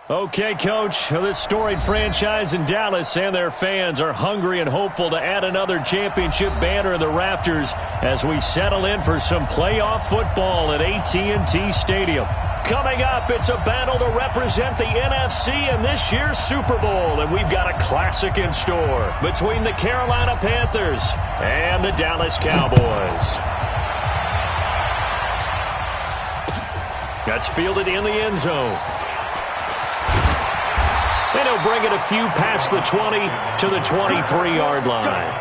Okay, Coach, this storied franchise in Dallas and their fans are hungry and hopeful to add another championship banner in the rafters as we settle in for some playoff football at AT&T Stadium. Coming up, it's a battle to represent the NFC in this year's Super Bowl, and we've got a classic in store between the Carolina Panthers and the Dallas Cowboys. That's fielded in the end zone. And he'll bring it a few past the 20 to the 23-yard line.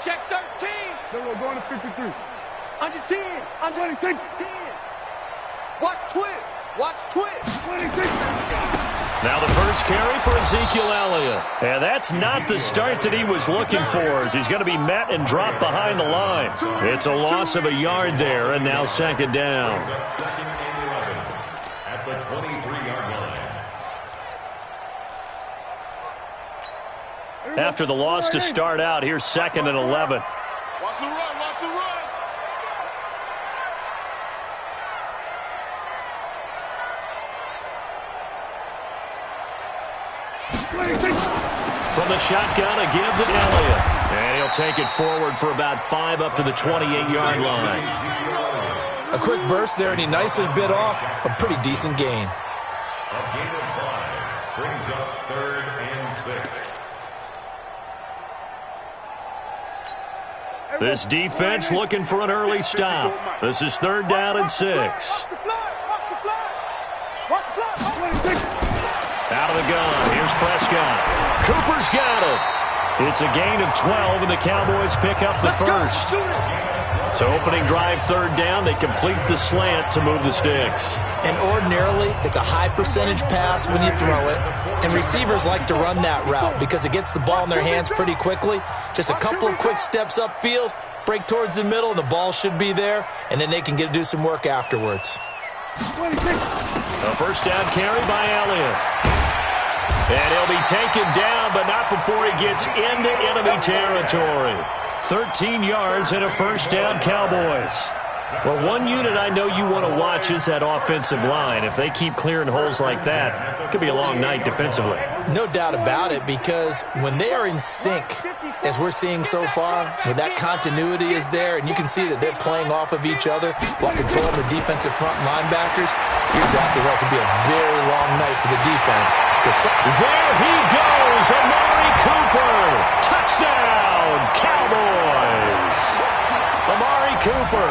Check 13. Then we're going to 53. Under 10. Under 26. 10. Watch twist. Watch twist. 26. Now the first carry for Ezekiel Elliott. And that's not the start that he was looking for, as he's going to be met and dropped behind the line. It's a loss of a yard there, and now second down. Second and 11 at the 23-yard line. After the loss to start out, here's second and 11. Watch the run. Watch the run. From the shotgun, a give to Elliott. And he'll take it forward for about 5 up to the 28-yard line. A quick burst there, and he nicely bit off a pretty decent gain. A gain of 5 brings up 3rd and 6. This defense looking for an early stop. This is 3rd down and 6. Out of the gun, here's Prescott. Cooper's got it. It's a gain of 12, and the Cowboys pick up the first. So opening drive 3rd down, they complete the slant to move the sticks. And ordinarily, it's a high percentage pass when you throw it. And receivers like to run that route because it gets the ball in their hands pretty quickly. Just a couple of quick steps upfield, break towards the middle, and the ball should be there. And then they can do some work afterwards. A first down carry by Elliott. And he'll be taken down, but not before he gets into enemy territory. 13 yards and a first down, Cowboys. Well, one unit I know you want to watch is that offensive line. If they keep clearing holes like that, it could be a long night defensively. No doubt about it, because when they are in sync, as we're seeing so far, when that continuity is there, and you can see that they're playing off of each other while controlling the defensive front linebackers, you're exactly right. It could be a very long night for the defense. There he goes, Amari Cooper. Touchdown, Cowboys. Amari Cooper,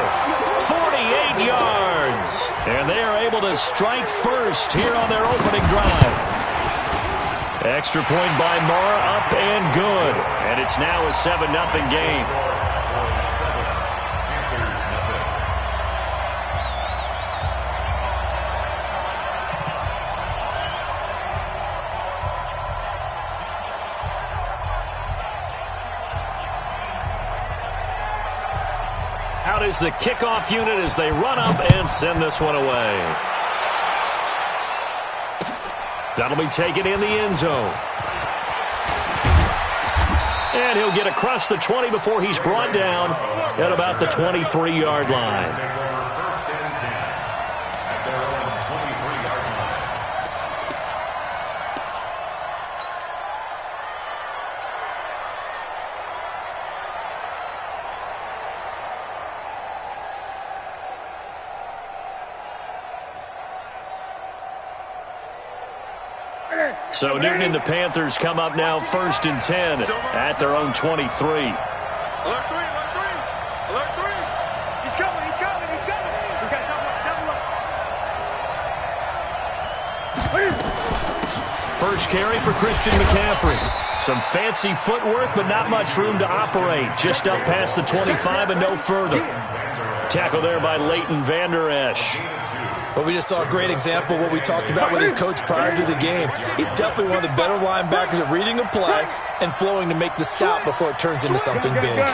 48 yards. And they are able to strike first here on their opening drive. Extra point by Marr, up and good. And it's now a 7-0 game. Out is the kickoff unit as they run up and send this one away. That'll be taken in the end zone. And he'll get across the 20 before he's brought down at about the 23-yard line. So Newton and the Panthers come up now 1st and 10 at their own 23. Alert 3, alert 3, alert 3. He's coming, he's coming, he's coming. We got double up. First carry for Christian McCaffrey. Some fancy footwork, but not much room to operate. Just up past the 25 and no further. Tackle there by Leighton Vander Esch. Well, we just saw a great example of what we talked about with his coach prior to the game. He's definitely one of the better linebackers at reading a play and flowing to make the stop before it turns into something big.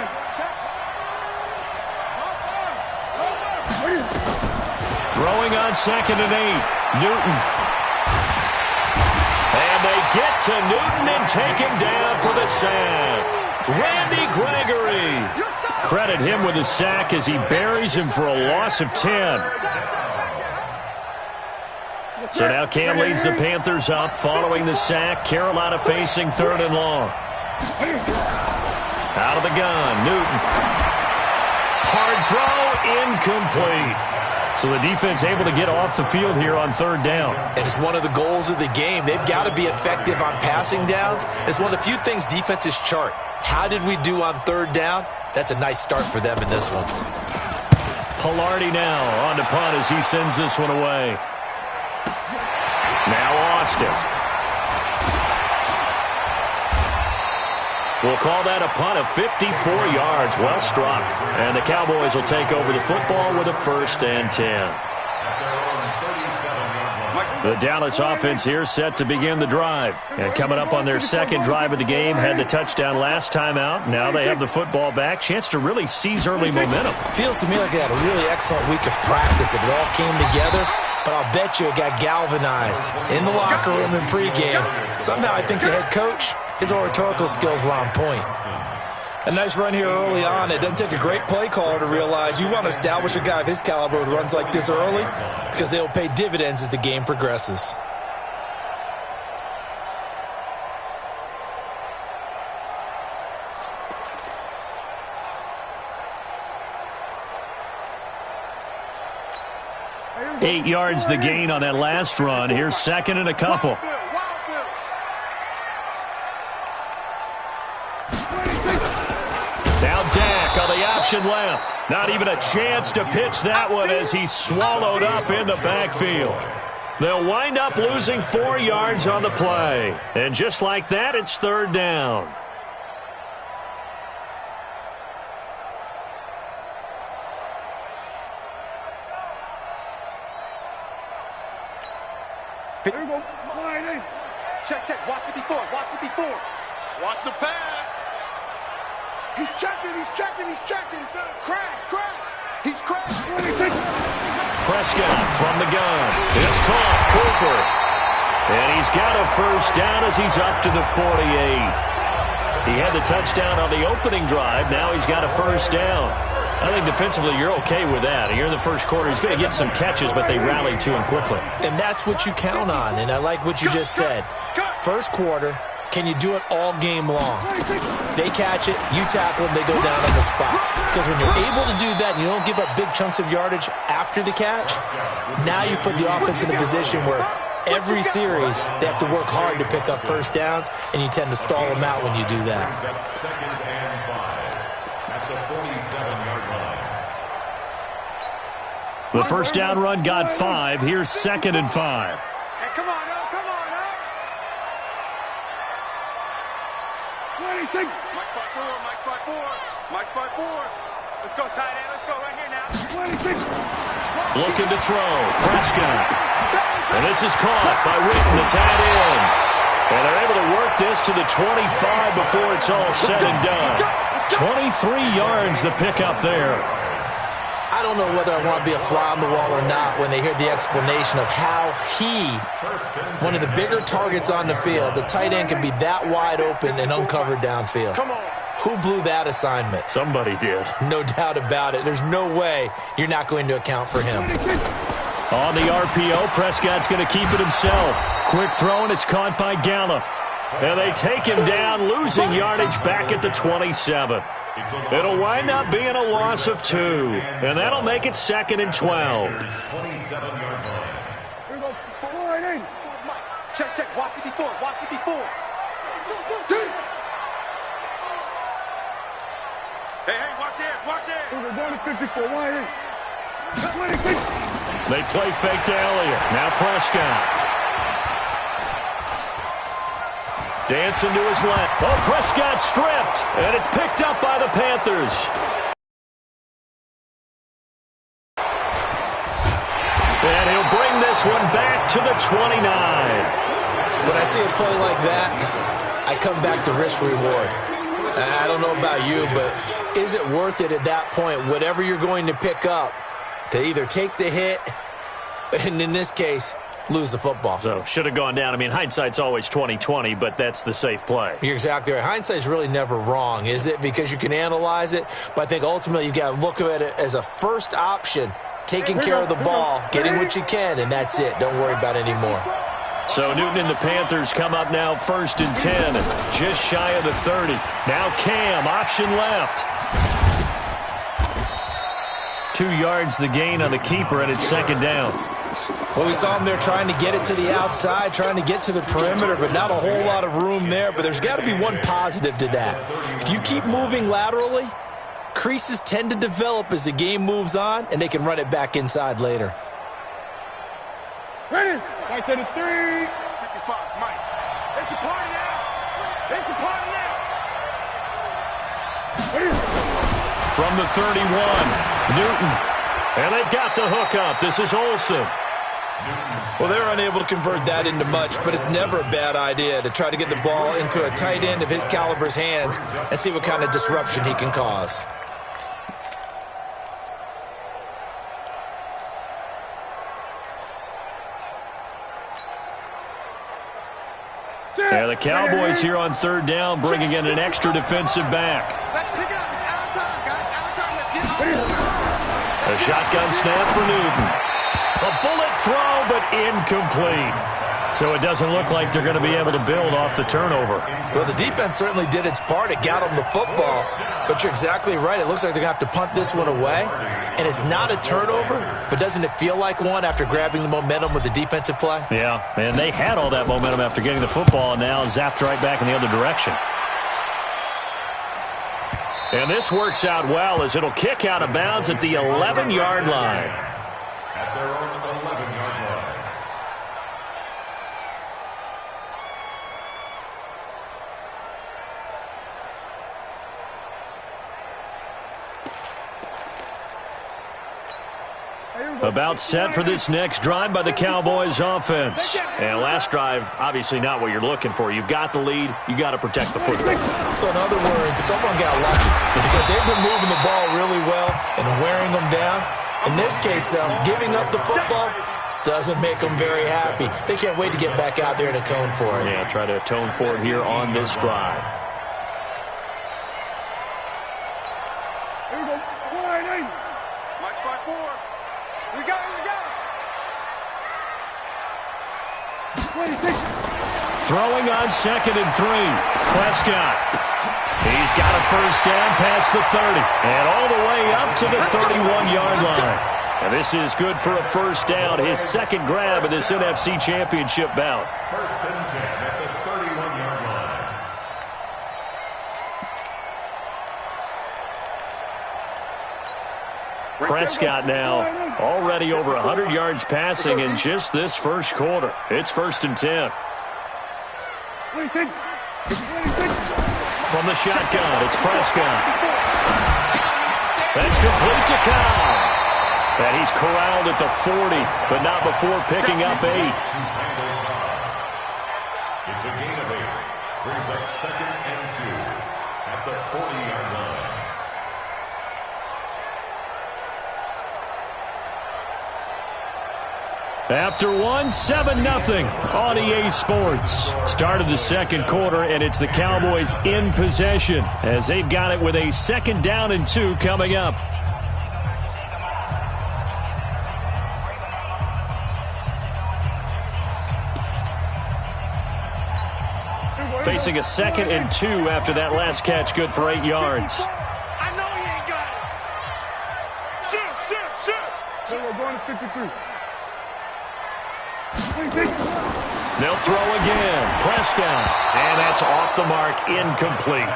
Throwing on 2nd and 8. Newton. And they get to Newton and take him down for the sack. Randy Gregory. Credit him with a sack as he buries him for a loss of 10. So now Cam leads the Panthers up following the sack. Carolina facing 3rd and long. Out of the gun, Newton. Hard throw, incomplete. So the defense able to get off the field here on 3rd down. And it's one of the goals of the game. They've got to be effective on passing downs. It's one of the few things defenses chart. How did we do on 3rd down? That's a nice start for them in this one. Pilardi now on to punt as he sends this one away. Now Austin. We'll call that a punt of 54 yards. Well struck. And the Cowboys will take over the football with a 1st and 10. The Dallas offense here set to begin the drive. And coming up on their 2nd drive of the game, had the touchdown last time out. Now they have the football back. Chance to really seize early momentum. Feels to me like they had a really excellent week of practice. It all came together. But I'll bet you it got galvanized in the locker room in pregame. Somehow I think the head coach, his oratorical skills were on point. A nice run here early on. It doesn't take a great play caller to realize you want to establish a guy of his caliber with runs like this early because they'll pay dividends as the game progresses. Eight yards the gain on that last run. Here's 2nd and a couple. Now Dak on the option left. Not even a chance to pitch that one as he's swallowed up in the backfield. They'll wind up losing 4 yards on the play. And just like that, it's 3rd down. Here we go. Check. Watch 54. Watch the pass. He's checking. Crash. He's crashed. Prescott from the gun. It's caught. Cooper. And he's got a 1st down as he's up to the 48. He had the touchdown on the opening drive. Now he's got a 1st down. I think defensively you're okay with that. Here in the 1st quarter, he's going to get some catches, but they rallied to him quickly. And that's what you count on, and I like what you just said. 1st quarter, can you do it all game long? They catch it, you tackle them, they go down on the spot. Because when you're able to do that and you don't give up big chunks of yardage after the catch, now you put the offense in a position where every series they have to work hard to pick up 1st downs, and you tend to stall them out when you do that. 2nd and 5 at the 47-yard line. The 1st down run got 5. Here's 2nd and 5. Hey, come on now. Mike 5-4. Let's go, tight end. Let's go right here now. Looking to throw. Prescott. And this is caught by Witten, the tight end. And they're able to work this to the 25 before it's all said and done. 23 yards the pickup there. I don't know whether I want to be a fly on the wall or not when they hear the explanation of how one of the bigger targets on the field, the tight end can be that wide open and uncovered downfield. Come on. Who blew that assignment? Somebody did. No doubt about it. There's no way you're not going to account for him. On the RPO, Prescott's going to keep it himself. Quick throw, and it's caught by Gallup. And they take him down, losing yardage back at the 27. It'll wind up being a loss of 2. And that'll make it 2nd and 12. 27-yard line. Here we go. Forward in. Check. Watch 54. Hey, watch it. We're down to 54. Wide in. They play fake to Elliott. Now Prescott. Dancing to his left. Oh, Prescott stripped. And it's picked up by the Panthers. And he'll this one back to the 29. When I see a play like that, I come back to risk reward. I don't know about you, but is it worth it at that point, whatever you're going to pick up, to either take the hit, and in this case, lose the football? So, should have gone down. I mean, hindsight's always 20/20, but that's the safe play. You're exactly right. Hindsight's really never wrong, is it? Because you can analyze it, but I think ultimately you got to look at it as a first option, taking care of the ball, getting what you can, and that's it. Don't worry about it anymore. So Newton and the Panthers come up now 1st and 10, just shy of the 30. Now Cam, option left. 2 yards the gain on the keeper, and it's 2nd down. Well, we saw him there trying to get it to the outside, trying to get to the perimeter, but not a whole lot of room there. But there's got to be one positive to that. If you keep moving laterally, creases tend to develop as the game moves on, and they can run it back inside later. Ready? Right to the 3. 55, Mike. It's a party now. It's a party now. From the 31, Newton. And they've got the hook up. This is Olsen. Well, they're unable to convert that into much, but it's never a bad idea to try to get the ball into a tight end of his caliber's hands and see what kind of disruption he can cause. Yeah, the Cowboys here on 3rd down, bringing in an extra defensive back. Let's pick it up. It's out of time, guys. Out of time. Let's get on. A shotgun snap for Newton. A bullet throw, but incomplete. So it doesn't look like they're going to be able to build off the turnover. Well, the defense certainly did its part. It got them the football. But you're exactly right. It looks like they're going to have to punt this one away. And it's not a turnover, but doesn't it feel like one after grabbing the momentum with the defensive play? Yeah, and they had all that momentum after getting the football and now zapped right back in the other direction. And this works out well as it'll kick out of bounds at the 11-yard line. At their own 11-yard line. About set for this next drive by the Cowboys offense. And last drive, obviously not what you're looking for. You've got the lead. You got to protect the football. So in other words, someone got lucky because they've been moving the ball really well and wearing them down. In this case, though, giving up the football doesn't make them very happy. They can't wait to get back out there and atone for it. Yeah, try to atone for it here on this drive. Here we go. March by 4. We got it. 26. Throwing on 2nd and 3. Prescott. He's got a first down past the 30 and all the way up to the 31-yard line. And this is good for a first down, his 2nd grab of this NFC Championship bout. 1st and 10 at the 31-yard line. Prescott now already over 100 yards passing in just this first quarter. It's 1st and 10. 26. From the shotgun, it's Prescott. That's complete to Cow. And he's corralled at the 40, but not before picking up 8. It's a gain of 8. Brings up 2nd and 2 at the 40-yard line. After one, 7-0 on EA Sports. Start of the 2nd quarter, and it's the Cowboys in possession as they've got it with a 2nd down and 2 coming up. Facing a 2nd and 2 after that last catch, good for 8 yards. I know he ain't got it. Shoot. So we're going to 53. 26. They'll throw again. Prescott. And that's off the mark, incomplete.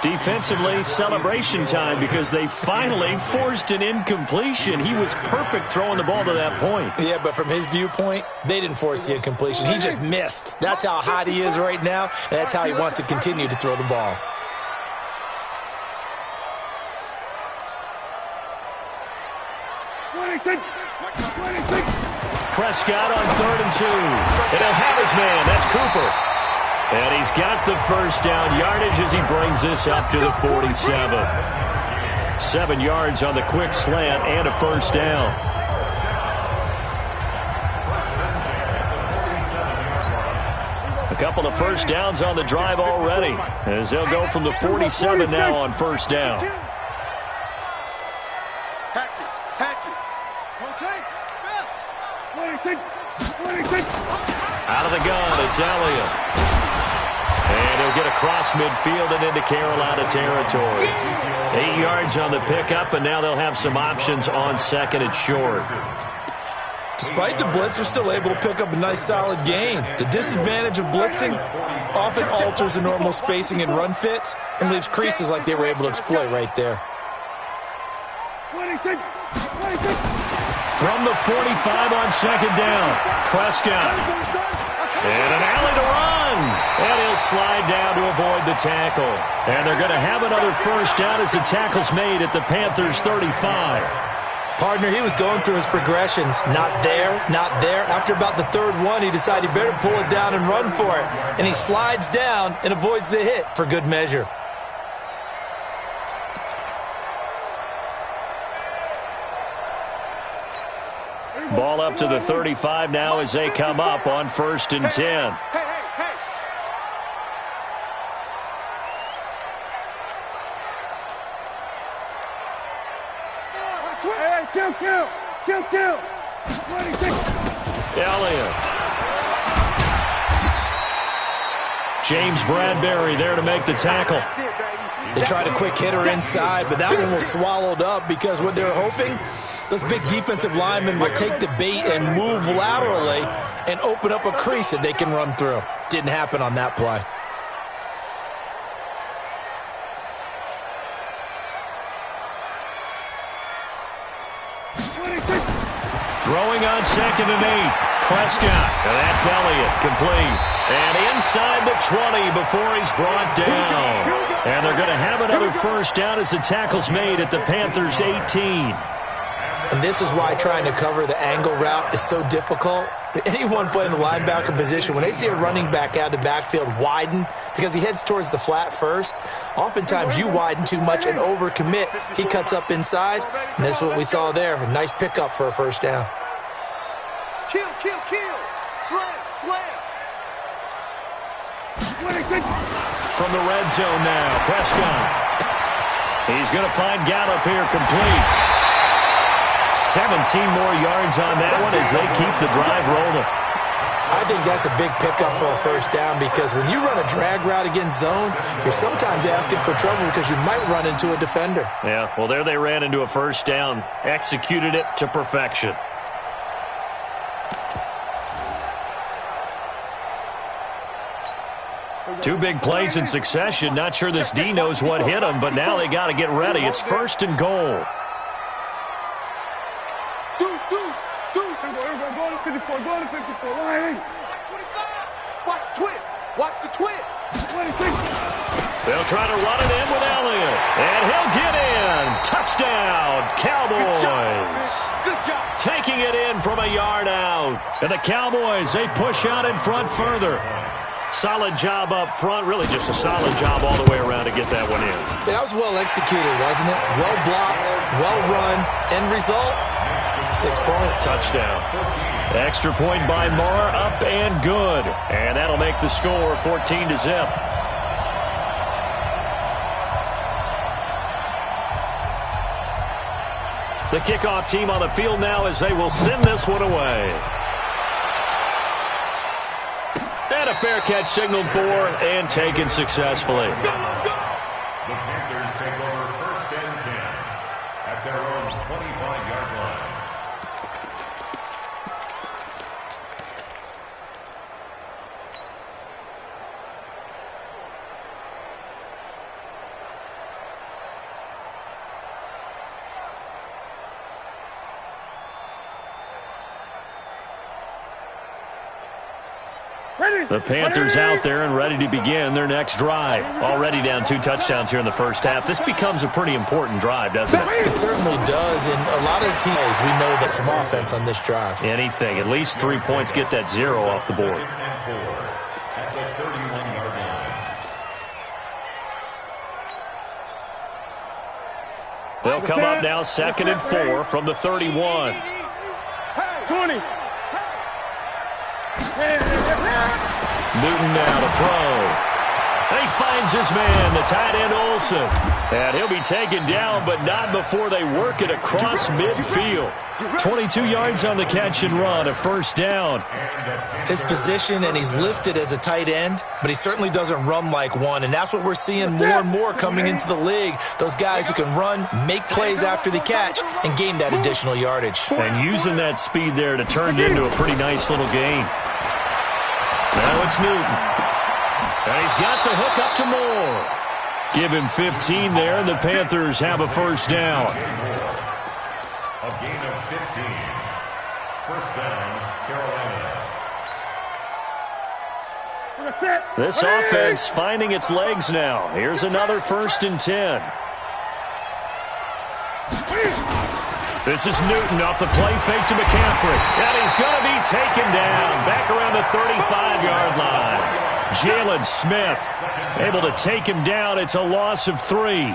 Defensively, celebration time because they finally forced an incompletion. He was perfect throwing the ball to that point. Yeah, but from his viewpoint, they didn't force the incompletion. He just missed. That's how hot he is right now, and that's how he wants to continue to throw the ball. Prescott on 3rd and 2. And he'll have his man. That's Cooper. And he's got the first down yardage as he brings this up to the 47. 7 yards on the quick slant and a first down. A couple of first downs on the drive already, as they'll go from the 47 now on first down. Out of the gun, it's Elliott. And he'll get across midfield and into Carolina territory. 8 yards on the pickup, and now they'll have some options on 2nd and short. Despite the blitz, they're still able to pick up a nice solid gain. The disadvantage of blitzing often alters the normal spacing and run fits and leaves creases like they were able to exploit right there. From the 45 on 2nd down, Prescott. And an alley to run. And he'll slide down to avoid the tackle. And they're going to have another first down as the tackle's made at the Panthers' 35. Partner, he was going through his progressions. Not there, not there. After about the 3rd one, he decided he better pull it down and run for it. And he slides down and avoids the hit for good measure. Ball up to the 35 now as they come up on 1st and 10. Kill. Elliott. James Bradbury there to make the tackle. They tried a quick hitter inside, but that one was swallowed up because what they're hoping, those big defensive linemen will take the bait and move laterally and open up a crease that they can run through. Didn't happen on that play. Throwing on 2nd and 8. Prescott. And that's Elliott. Complete. And inside the 20 before he's brought down. And they're going to have another first down as the tackle's made at the Panthers' 18. And this is why trying to cover the angle route is so difficult. Anyone playing the linebacker position, when they see a running back out of the backfield widen because he heads towards the flat first, oftentimes you widen too much and overcommit. He cuts up inside, and this is what we saw there. A nice pickup for a first down. Kill. Slam. From the red zone now, Prescott. He's going to find Gallup here, complete. 17 more yards on that one as they keep the drive rolling. I think that's a big pickup for a first down because when you run a drag route against zone, you're sometimes asking for trouble because you might run into a defender. Yeah, well, there they ran into a first down, executed it to perfection. Two big plays in succession. Not sure this D knows what hit him, but now they got to get ready. It's 1st and goal. Watch the twist. They'll try to run it in with Elliott. And he'll get in. Touchdown, Cowboys. Good job. Taking it in from a yard out. And the Cowboys, they push out in front further. Solid job up front. Really just a solid job all the way around to get that one in. That was well executed, wasn't it? Well blocked, well run. End result, 6 points. Touchdown. Extra point by Marr, up and good. And that'll make the score 14-0. The kickoff team on the field now as they will send this one away. And a fair catch signaled for and taken successfully. The Panthers take over 1st and 10 at their own 25-yard line. The Panthers out there and ready to begin their next drive. Already down 2 touchdowns here in the first half. This becomes a pretty important drive, doesn't it? It certainly does, and a lot of the teams, we know that some offense on this drive. Anything. At least 3 points, get that 0 off the board. At the 31-yard line. They'll come up now 2nd and 4 from the 31. 20. Newton now to throw. And he finds his man, the tight end Olsen. And he'll be taken down, but not before they work it across midfield. 22 yards on the catch and run, a first down. His position, and he's listed as a tight end, but he certainly doesn't run like one, and that's what we're seeing more and more coming into the league. Those guys who can run, make plays after the catch, and gain that additional yardage. And using that speed there to turn it into a pretty nice little gain. Now it's Newton. And he's got the hook up to Moore. Give him 15 there, and the Panthers have a first down. A gain of 15. First down, Carolina. This offense finding its legs now. Here's another 1st and 10. This is Newton off the play fake to McCaffrey. And he's going to be taken down back around the 35-yard line. Jalen Smith able to take him down. It's a loss of 3.